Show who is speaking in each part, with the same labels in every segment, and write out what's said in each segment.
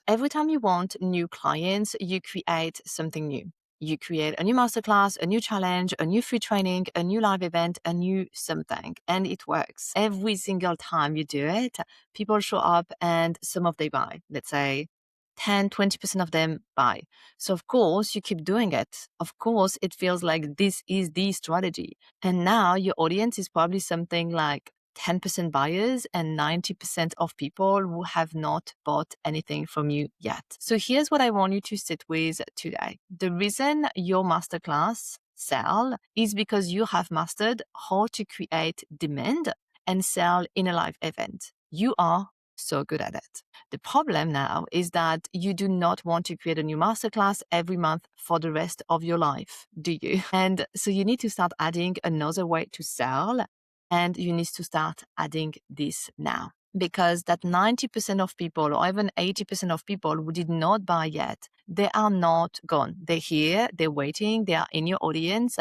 Speaker 1: Every time you want new clients, you create something new. You create a new masterclass, a new challenge, a new free training, a new live event, a new something, and it works. Every single time you do it, people show up and some of they buy. Let's say 10, 20% of them buy. So of course you keep doing it. Of course it feels like this is the strategy. And now your audience is probably something like 10% buyers and 90% of people who have not bought anything from you yet. So here's what I want you to sit with today. The reason your masterclass sell is because you have mastered how to create demand and sell in a live event. You are so good at it. The problem now is that you do not want to create a new masterclass every month for the rest of your life, do you? And so you need to start adding another way to sell, and you need to start adding this now. Because that 90% of people or even 80% of people who did not buy yet, they are not gone. They're here, they're waiting, they are in your audience.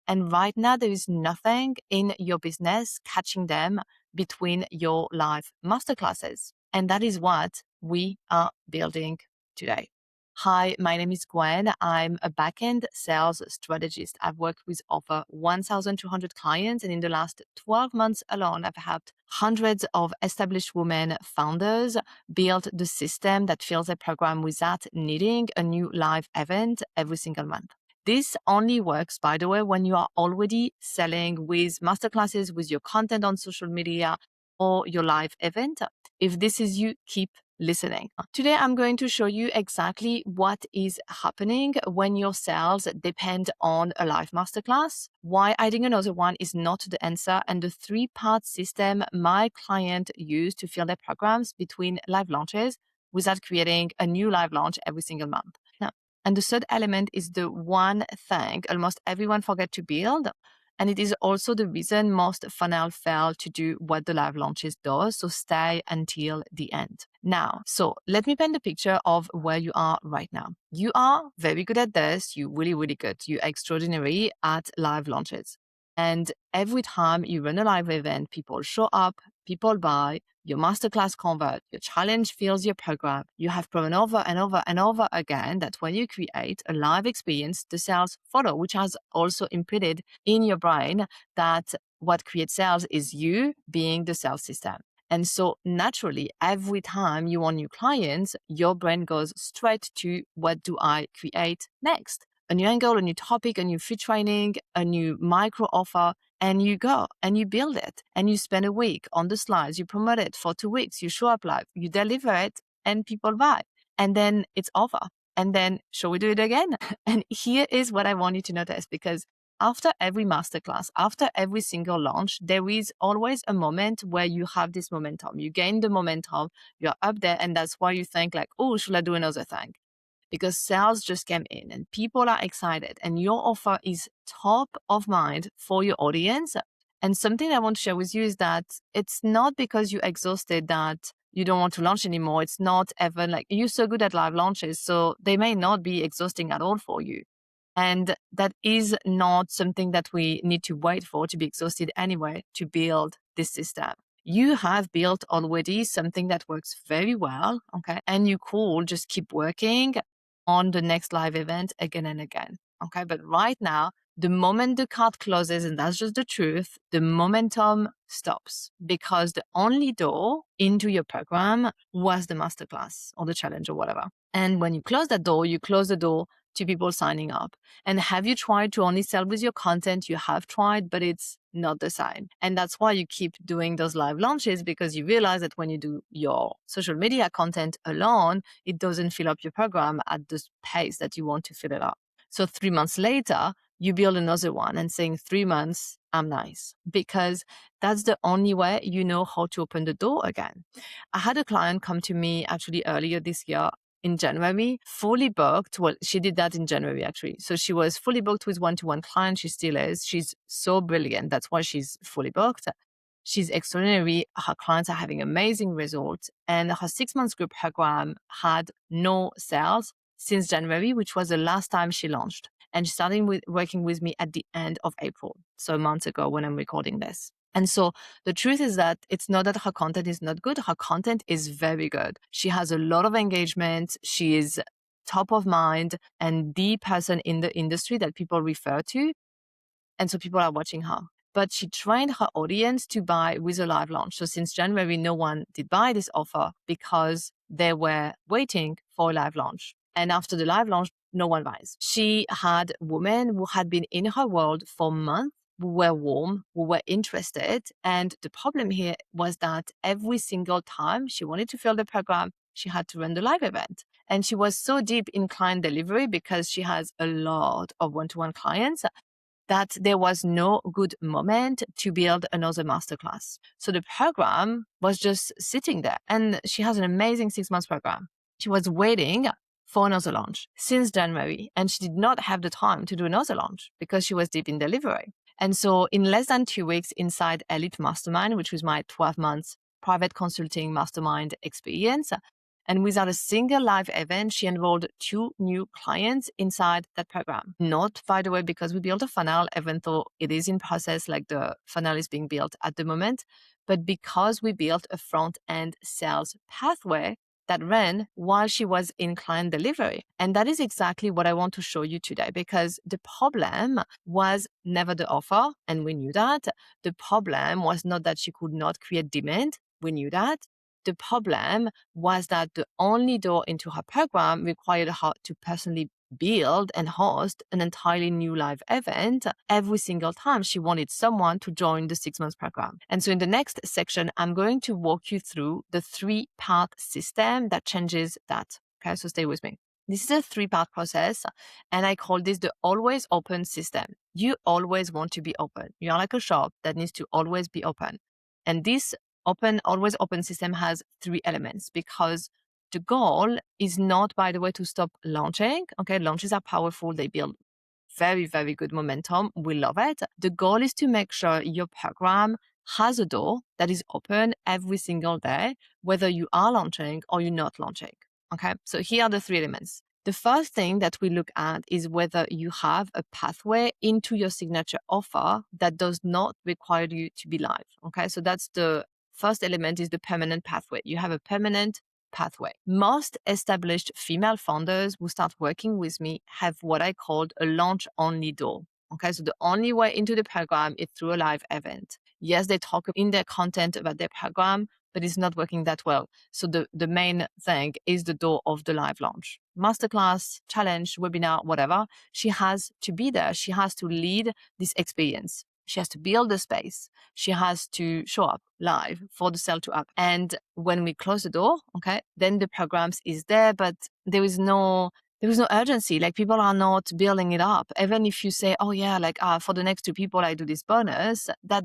Speaker 1: And right now, there is nothing in your business catching them between your live masterclasses. And that is what we are building today. Hi, my name is Gwen. I'm a backend sales strategist. I've worked with over 1,200 clients, and in the last 12 months alone, I've helped hundreds of established women founders build the system that fills their program without needing a new live event every single month. This only works, by the way, when you are already selling with masterclasses, with your content on social media, or your live event. If this is you, keep listening. Today, I'm going to show you exactly what is happening when your sales depend on a live masterclass, why adding another one is not the answer, and the 3-part system my client used to fill their programs between live launches without creating a new live launch every single month. Now, and the third element is the one thing almost everyone forget to build. And it is also the reason most funnel fail to do what the live launches does. So stay until the end. Now, so let me paint the picture of where you are right now. You are very good at this. You're really, really good. You're extraordinary at live launches. And every time you run a live event, people show up, people buy, your masterclass convert, your challenge fills your program. You have proven over and over and over again that when you create a live experience, the sales follow, which has also imprinted in your brain that what creates sales is you being the sales system. And so naturally, every time you want new clients, your brain goes straight to what do I create next? A new angle, a new topic, a new free training, a new micro offer, and you go and you build it and you spend a week on the slides, you promote it for 2 weeks, you show up live, you deliver it and people buy, and then it's over. And then shall we do it again? And here is what I want you to notice, because after every masterclass, after every single launch, there is always a moment where you have this momentum. You gain the momentum, you're up there, and that's why you think like, oh, should I do another thing? Because sales just came in and people are excited and your offer is top of mind for your audience. And something I want to share with you is that it's not because you're exhausted that you don't want to launch anymore. It's not ever like you're so good at live launches, so they may not be exhausting at all for you. And that is not something that we need to wait for to be exhausted anyway to build this system. You have built already something that works very well, okay? And you could just keep working on the next live event again and again, okay? But right now, the moment the cart closes, and that's just the truth, the momentum stops because the only door into your program was the masterclass or the challenge or whatever. And when you close that door, you close the door to people signing up. And have you tried to only sell with your content? You have tried, but it's not the same. And that's why you keep doing those live launches, because you realize that when you do your social media content alone, it doesn't fill up your program at the pace that you want to fill it up. So 3 months later, you build another one and saying 3 months, I'm nice, because that's the only way you know how to open the door again. I had a client come to me actually earlier this year in January, fully booked. Well, she did that in January, actually. So she was fully booked with one-to-one clients. She still is. She's so brilliant. That's why she's fully booked. She's extraordinary. Her clients are having amazing results. And her 6 months group program had no sales since January, which was the last time she launched. And she started working with me at the end of April. So a month ago when I'm recording this. And so the truth is that it's not that her content is not good. Her content is very good. She has a lot of engagement. She is top of mind and the person in the industry that people refer to. And so people are watching her. But she trained her audience to buy with a live launch. So since January, no one did buy this offer because they were waiting for a live launch. And after the live launch, no one buys. She had women who had been in her world for months, who were warm, who were interested. And the problem here was that every single time she wanted to fill the program, she had to run the live event. And she was so deep in client delivery because she has a lot of one-to-one clients that there was no good moment to build another masterclass. So the program was just sitting there, and she has an amazing 6-month program. She was waiting for another launch since January, and she did not have the time to do another launch because she was deep in delivery. And so in less than 2 weeks inside Elite Mastermind, which was my 12 months private consulting mastermind experience, and without a single live event, she enrolled 2 new clients inside that program. Not, by the way, because we built a funnel, even though it is in process, like the funnel is being built at the moment, but because we built a front-end sales pathway that ran while she was in client delivery. And that is exactly what I want to show you today, because the problem was never the offer, and we knew that. The problem was not that she could not create demand. We knew that. The problem was that the only door into her program required her to personally build and host an entirely new live event every single time she wanted someone to join the 6-month program. And so in the next section, I'm going to walk you through the 3-part system that changes that. Okay, so stay with me. This is a 3-part process, and I call this the always open system. You always want to be open. You are like a shop that needs to always be open. And this always open system has 3 elements, because the goal is not, by the way, to stop launching. Okay, launches are powerful. They build very, very good momentum. We love it. The goal is to make sure your program has a door that is open every single day, whether you are launching or you're not launching. Okay, so here are the 3 elements. The first thing that we look at is whether you have a pathway into your signature offer that does not require you to be live. Okay, so that's the first element, is the permanent pathway. You have a permanent pathway. Most established female founders who start working with me have what I called a launch only door. Okay, so the only way into the program is through a live event. Yes, they talk in their content about their program, but it's not working that well. So the main thing is the door of the live launch. Masterclass, challenge, webinar, whatever. She has to be there. She has to lead this experience. She has to build the space. She has to show up live for the sale to up. And when we close the door, okay, then the programs is there, but there is no urgency. Like, people are not building it up. Even if you say, oh yeah, like for the next 2 people, I do this bonus, that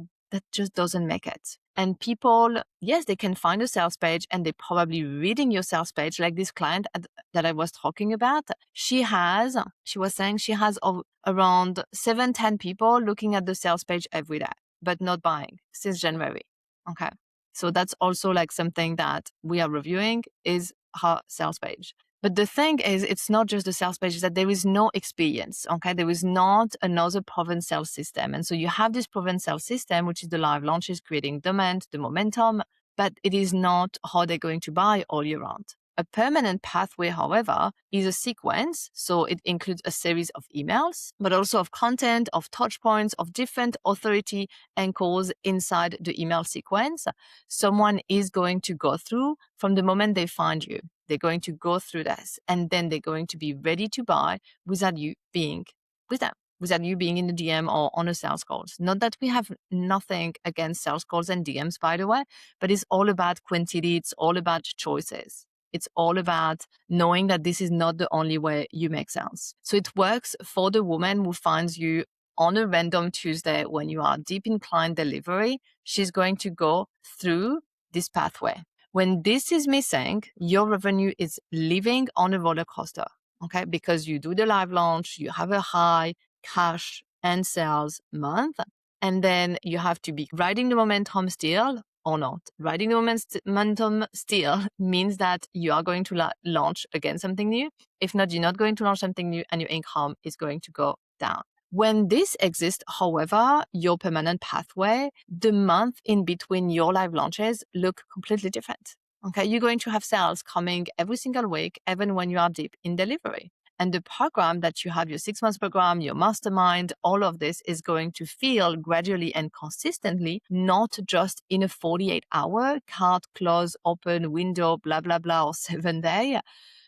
Speaker 1: just doesn't make it. And people, yes, they can find a sales page and they're probably reading your sales page, like this client that I was talking about. She was saying she has around 7-10 people looking at the sales page every day, but not buying since January. Okay. So that's also like something that we are reviewing, is her sales page. But the thing is, it's not just the sales page, is that there is no experience. Okay. There is not another proven sales system. And so you have this proven sales system, which is the live launches, creating demand, the momentum, but it is not how they're going to buy all year round. A permanent pathway, however, is a sequence. So it includes a series of emails, but also of content, of touch points, of different authority anchors inside the email sequence. Someone is going to go through from the moment they find you. They're going to go through this, and then they're going to be ready to buy without you being with them, without you being in the DM or on a sales calls. Not that we have nothing against sales calls and DMs, by the way, but it's all about quantity. It's all about choices. It's all about knowing that this is not the only way you make sales. So it works for the woman who finds you on a random Tuesday when you are deep in client delivery. She's going to go through this pathway. When this is missing, your revenue is living on a roller coaster, okay? Because you do the live launch, you have a high cash and sales month, and then you have to be riding the momentum still or not. Riding the momentum still means that you are going to launch again something new. If not, you're not going to launch something new, and your income is going to go down. When this exists, however, your permanent pathway, the month in between your live launches look completely different. Okay, you're going to have sales coming every single week, even when you are deep in delivery. And the program that you have, your 6 months program, your mastermind, all of this is going to feel gradually and consistently, not just in a 48-hour cart, close, open, window, blah, blah, blah, or 7-day,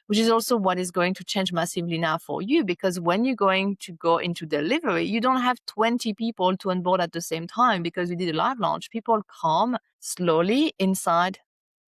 Speaker 1: which is also what is going to change massively now for you, because when you're going to go into delivery, you don't have 20 people to onboard at the same time because you did a live launch. People come slowly inside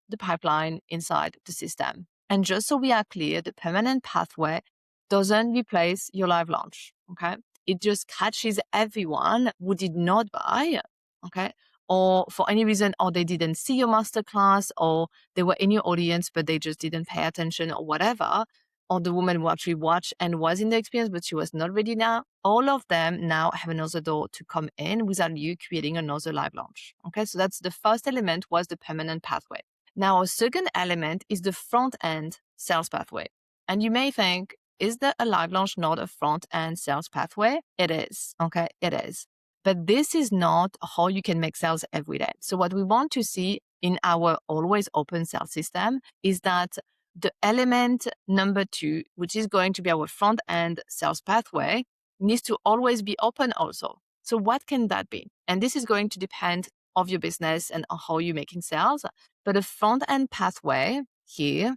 Speaker 1: the pipeline, inside the system. And just so we are clear, the permanent pathway doesn't replace your live launch, okay? It just catches everyone who did not buy, okay? Or for any reason, or they didn't see your masterclass, or they were in your audience, but they just didn't pay attention or whatever. Or the woman who actually watched and was in the experience, but she was not ready now. All of them now have another door to come in without you creating another live launch, okay? So that's the first element, was the permanent pathway. Now, a second element is the front-end sales pathway. And you may think, is the a live launch not a front-end sales pathway? It is, okay? It is. But this is not how you can make sales every day. So what we want to see in our always open sales system is that the element number 2, which is going to be our front-end sales pathway, needs to always be open also. So what can that be? And this is going to depend of your business and how you're making sales. But a front-end pathway here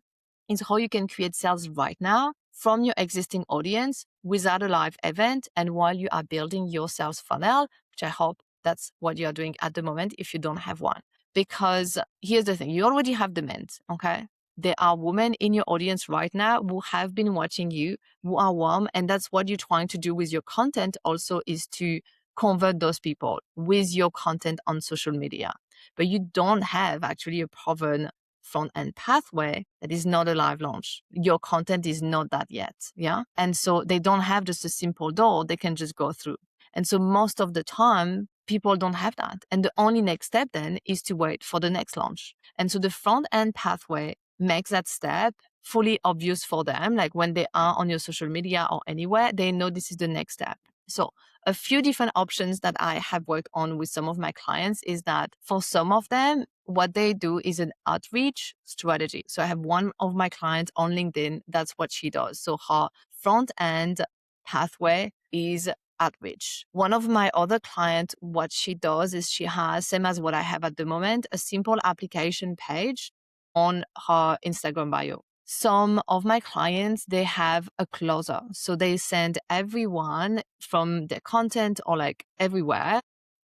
Speaker 1: is how you can create sales right now from your existing audience without a live event and while you are building your sales funnel, which I hope that's what you are doing at the moment if you don't have one. Because here's the thing, you already have demand, okay? There are women in your audience right now who have been watching you, who are warm, and that's what you're trying to do with your content also, is to convert those people with your content on social media. But you don't have actually a proven front-end pathway that is not a live launch. Your content is not that yet, yeah? And so they don't have just a simple door they can just go through. And so most of the time, people don't have that. And the only next step then is to wait for the next launch. And so the front-end pathway makes that step fully obvious for them. Like when they are on your social media or anywhere, they know this is the next step. So a few different options that I have worked on with some of my clients is that for some of them, what they do is an outreach strategy. So I have one of my clients on LinkedIn, that's what she does. So her front end pathway is outreach. One of my other clients, what she does is she has, same as what I have at the moment, a simple application page on her Instagram bio. Some of my clients, they have a closer. So they send everyone from their content or like everywhere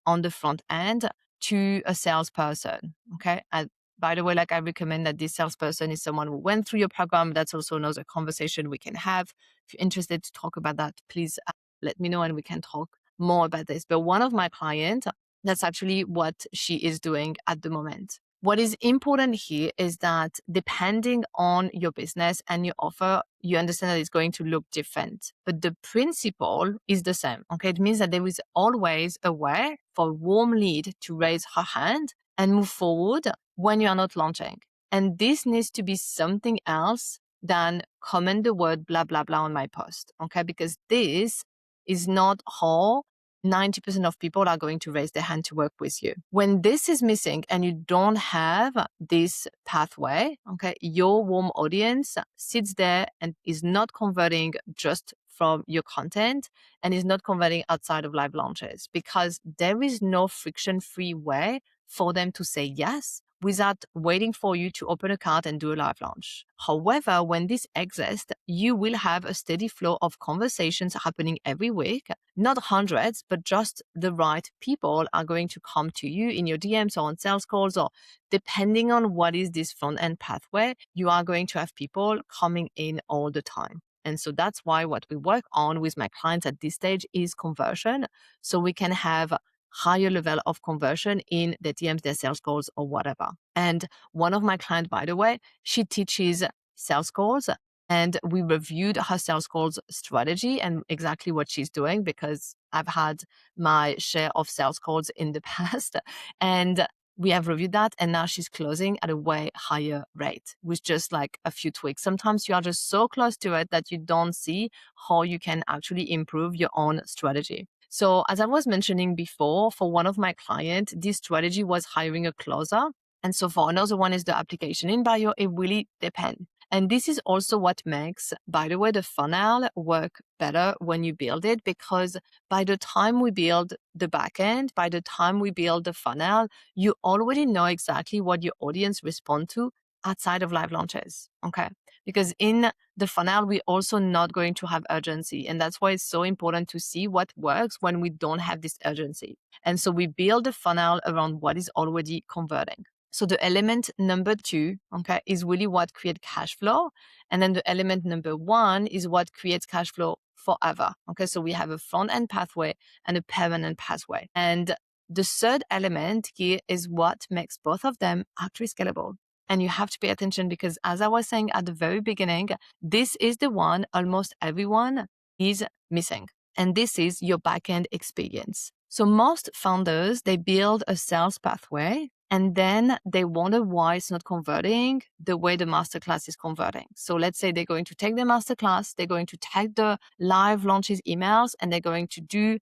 Speaker 1: on the front end to a salesperson. Okay. And by the way, like I recommend that this salesperson is someone who went through your program. That's also another conversation we can have. If you're interested to talk about that, please let me know and we can talk more about this. But one of my clients, that's actually what she is doing at the moment. What is important here is that depending on your business and your offer, you understand that it's going to look different, but the principle is the same. Okay. It means that there is always a way for a warm lead to raise her hand and move forward when you are not launching. And this needs to be something else than comment the word blah, blah, blah on my post. Okay. Because this is not how 90% of people are going to raise their hand to work with you. When this is missing and you don't have this pathway, okay, your warm audience sits there and is not converting just from your content and is not converting outside of live launches because there is no friction-free way for them to say yes without waiting for you to open a cart and do a live launch. However, when this exists, you will have a steady flow of conversations happening every week, not hundreds, but just the right people are going to come to you in your DMs or on sales calls, or depending on what is this front-end pathway, you are going to have people coming in all the time. And so that's why what we work on with my clients at this stage is conversion. So we can have higher level of conversion in the DMs, their sales calls or whatever. And one of my clients, by the way, she teaches sales calls and we reviewed her sales calls strategy and exactly what she's doing because I've had my share of sales calls in the past. And We have reviewed that, and now she's closing at a way higher rate with just like a few tweaks. Sometimes you are just so close to it that you don't see how you can actually improve your own strategy. So as I was mentioning before, for one of my clients, this strategy was hiring a closer. And so for another one is the application in bio. It really depends. And this is also what makes, by the way, the funnel work better when you build it, because by the time we build the backend, by the time we build the funnel, you already know exactly what your audience respond to outside of live launches. Okay. Because in the funnel, we're also not going to have urgency. And that's why it's so important to see what works when we don't have this urgency. And so we build the funnel around what is already converting. So the element number 2, okay, is really what creates cash flow. And then the element number 1 is what creates cash flow forever. Okay, so we have a front end pathway and a permanent pathway. And the third element here is what makes both of them actually scalable. And you have to pay attention because, as I was saying at the very beginning, this is the one almost everyone is missing. And this is your backend experience. So most founders, they build a sales pathway and then they wonder why it's not converting the way the masterclass is converting. So let's say they're going to take the masterclass, they're going to take the live launches emails, and they're going to do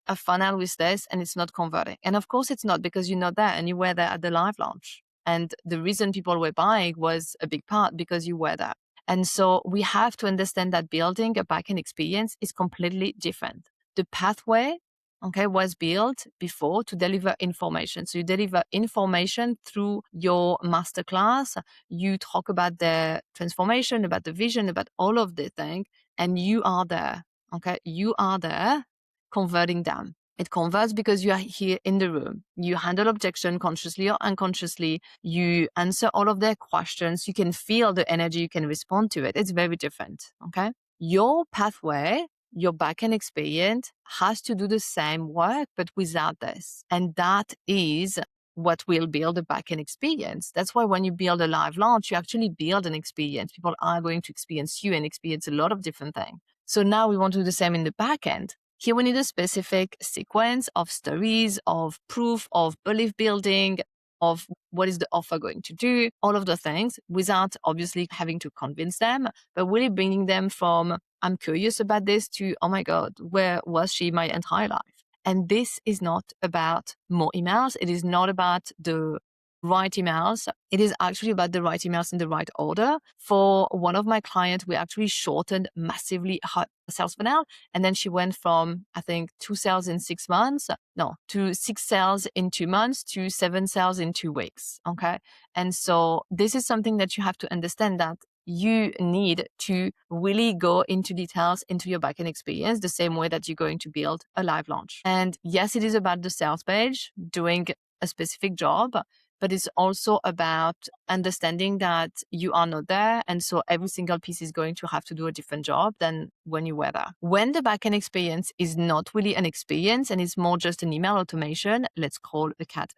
Speaker 1: a funnel with this, and it's not converting. And of course it's not, because you're not there and you were there at the live launch. And the reason people were buying was a big part because you were there. And so we have to understand that building a backend experience is completely different. The pathway, okay, was built before to deliver information. So you deliver information through your masterclass. You talk about the transformation, about the vision, about all of the things, and you are there. Okay, you are there converting them. It converts because you are here in the room. You handle objection consciously or unconsciously. You answer all of their questions. You can feel the energy. You can respond to it. It's very different. Okay. Your pathway, your backend experience has to do the same work, but without this. And that is what will build a backend experience. That's why when you build a live launch, you actually build an experience. People are going to experience you and experience a lot of different things. So now we want to do the same in the backend. Here we need a specific sequence of stories, of proof, of belief building, of what is the offer going to do, all of the things, without obviously having to convince them, but really bringing them from, I'm curious about this, to, oh my God, where was she my entire life? And this is not about more emails. It is not about the right emails. It is actually about the right emails in the right order. For one of my clients, we actually shortened massively her sales funnel. And then she went from, I think, 2 sales in 6 months, to 6 sales in 2 months, to 7 sales in 2 weeks. Okay. And so this is something that you have to understand, that you need to really go into details into your backend experience the same way that you're going to build a live launch. And yes, it is about the sales page, doing a specific job, but it's also about understanding that you are not there. And so every single piece is going to have to do a different job than when you were there. When the backend experience is not really an experience and it's more just an email automation, let's call a cat,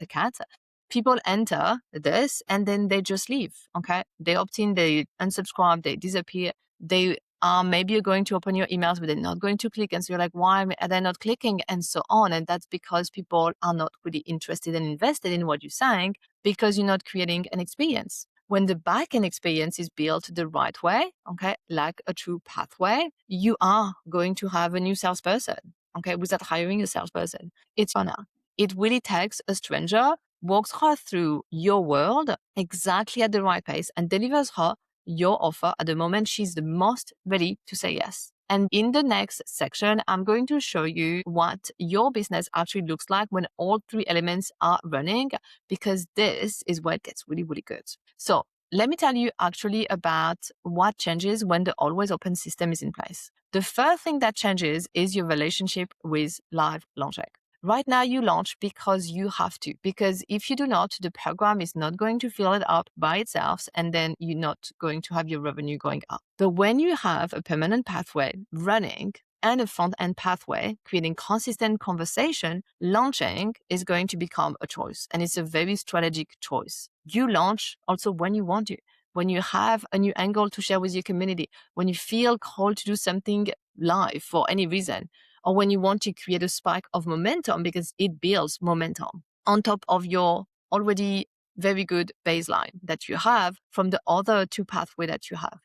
Speaker 1: people enter this and then they just leave. Okay. They opt in, they unsubscribe, they disappear. They are maybe going to open your emails, but they're not going to click. And so you're like, why are they not clicking? And so on. And that's because people are not really interested and invested in what you're saying, because you're not creating an experience. When the backend experience is built the right way, okay, like a true pathway, you are going to have a new salesperson, okay, without hiring a salesperson. It's funnel. It really takes a stranger, walks her through your world exactly at the right pace, and delivers her your offer at the moment she's the most ready to say yes. And in the next section, I'm going to show you what your business actually looks like when all 3 elements are running, because this is where it gets really, really good. So let me tell you actually about what changes when the always open system is in place. The first thing that changes is your relationship with live launching. Right now you launch because you have to, because if you do not, the program is not going to fill it up by itself, and then you're not going to have your revenue going up. But when you have a permanent pathway running and a front-end pathway creating consistent conversation, launching is going to become a choice, and it's a very strategic choice. You launch also when you want to, when you have a new angle to share with your community, when you feel called to do something live for any reason, or when you want to create a spike of momentum because it builds momentum on top of your already very good baseline that you have from the other two pathways that you have.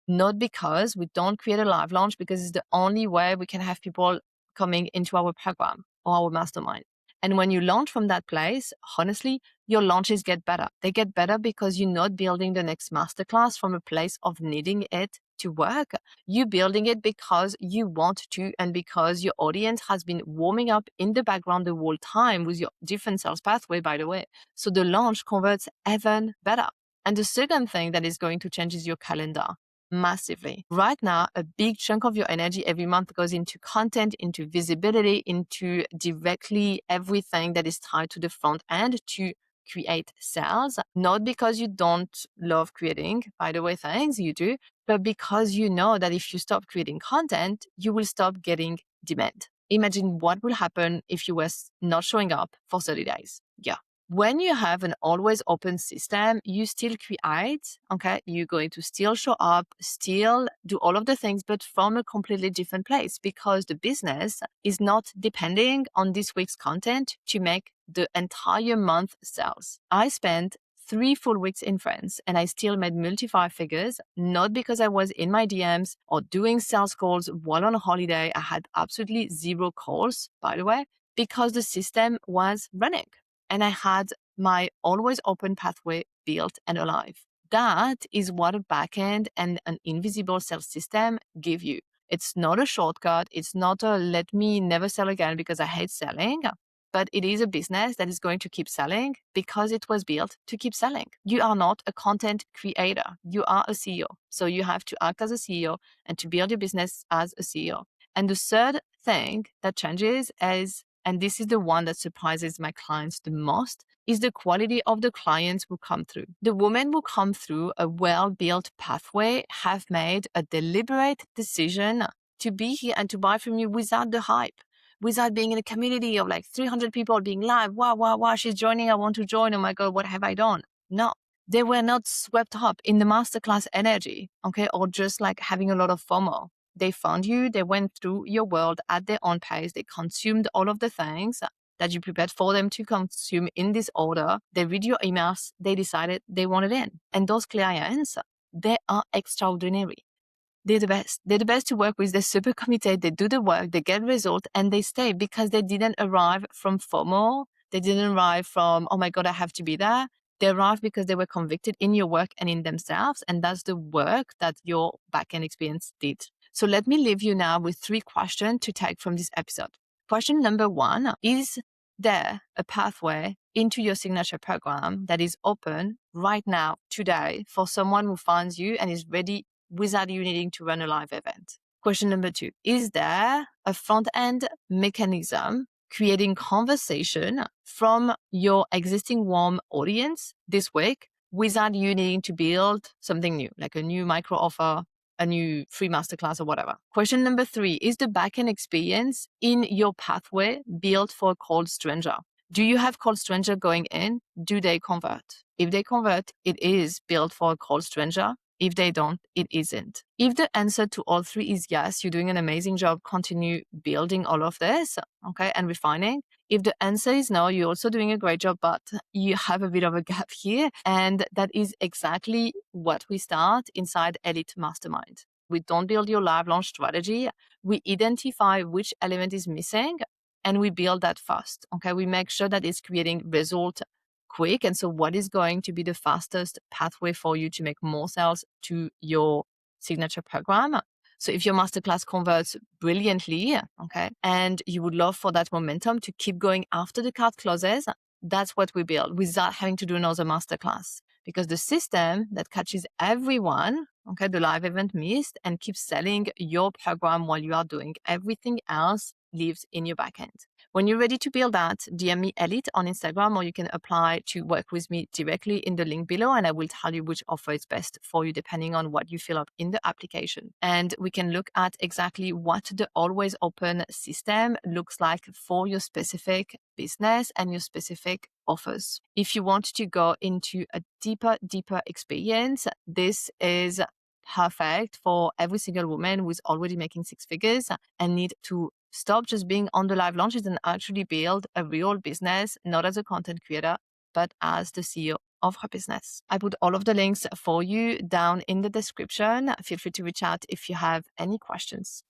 Speaker 1: Not because we don't create a live launch, because it's the only way we can have people coming into our program or our mastermind. And when you launch from that place, honestly, your launches get better. They get better because you're not building the next masterclass from a place of needing it to work. You're building it because you want to, and because your audience has been warming up in the background the whole time with your different sales pathway, by the way. So the launch converts even better. And the second thing that is going to change is your calendar. Massively. Right now, a big chunk of your energy every month goes into content, into visibility, into directly everything that is tied to the front end to create sales. Not because you don't love creating, by the way, things you do, but because you know that if you stop creating content, you will stop getting demand. Imagine what will happen if you were not showing up for 30 days. Yeah. When you have an always open system, you still create, okay? You're going to still show up, still do all of the things, but from a completely different place, because the business is not depending on this week's content to make the entire month sales. I spent 3 full weeks in France and I still made multi-five figures, not because I was in my DMs or doing sales calls while on holiday. I had absolutely zero calls, by the way, because the system was running. And I had my always open pathway built and alive. That is what a backend and an invisible sales system give you. It's not a shortcut. It's not a let me never sell again because I hate selling, but it is a business that is going to keep selling because it was built to keep selling. You are not a content creator. You are a CEO. So you have to act as a CEO and to build your business as a CEO. And the third thing that changes is, and this is the one that surprises my clients the most, is the quality of the clients who come through. The women who come through a well-built pathway have made a deliberate decision to be here and to buy from you without the hype, without being in a community of like 300 people being live. Wow, she's joining. I want to join. Oh my God, what have I done? No, they were not swept up in the masterclass energy, okay, or just like having a lot of FOMO. They found you, they went through your world at their own pace, they consumed all of the things that you prepared for them to consume in this order. They read your emails, they decided they wanted in. And those clients, they are extraordinary. They're the best. They're the best to work with. They're super committed. They do the work, they get results, and they stay because they didn't arrive from FOMO. They didn't arrive from, oh my God, I have to be there. They arrived because they were convicted in your work and in themselves. And that's the work that your backend experience did. So let me leave you now with 3 questions to take from this episode. Question number 1, is there a pathway into your signature program that is open right now, today, for someone who finds you and is ready without you needing to run a live event? Question number 2, is there a front-end mechanism creating conversation from your existing warm audience this week without you needing to build something new, like a new micro offer, a new free masterclass or whatever? Question number 3, is the backend experience in your pathway built for a cold stranger? Do you have cold stranger going in? Do they convert? If they convert, it is built for a cold stranger. If they don't, it isn't. If the answer to all 3 is yes, you're doing an amazing job. Continue building all of this, okay, and refining. If the answer is no, you're also doing a great job, but you have a bit of a gap here. And that is exactly what we start inside Elite Mastermind. We don't build your live launch strategy. We identify which element is missing and we build that fast, okay? We make sure that it's creating result quick. And so what is going to be the fastest pathway for you to make more sales to your signature program? So if your masterclass converts brilliantly, okay, and you would love for that momentum to keep going after the cart closes, that's what we build without having to do another masterclass. Because the system that catches everyone, okay, the live event missed, and keeps selling your program while you are doing everything else, lives in your backend. When you're ready to build that, DM me Elite on Instagram, or you can apply to work with me directly in the link below, and I will tell you which offer is best for you depending on what you fill up in the application. And we can look at exactly what the always open system looks like for your specific business and your specific offers. If you want to go into a deeper experience, this is perfect for every single woman who is already making 6 figures and need to stop just being on the live launches and actually build a real business, not as a content creator, but as the CEO of her business. I put all of the links for you down in the description. Feel free to reach out if you have any questions.